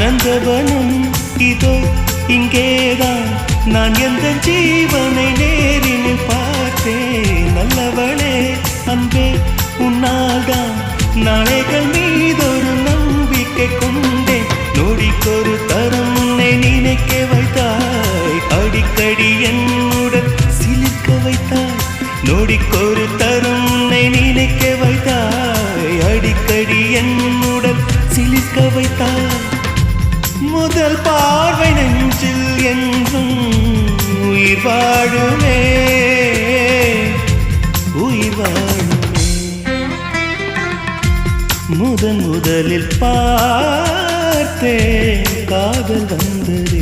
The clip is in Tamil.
நந்தவனம் இதோ இங்கேதான் நான் எந்த ஜீவனை நேரில் பார்த்தேன். நல்லவளே அன்பே உன்னால்தான் நாளைகள் மீதொரு நம்பிக்கை கொண்டேன். நொடிக்கொரு தரம் உன்னை நினைக்க வைத்தாய், அடிக்கடி என்னுடன் சிலிர்க்க வைத்தாய். நொடிக்கொரு தரம் உன்னை நினைக்க வைத்தாய், அடிக்கடி என்னுடன் சிலிர்க்க வைத்தாய். முதல் பார்வை நெஞ்சில் என்றும் உயிர் வாழுமே, உயிர் வாழுமே. முதலில் பார்த்தே காதல் வந்தது.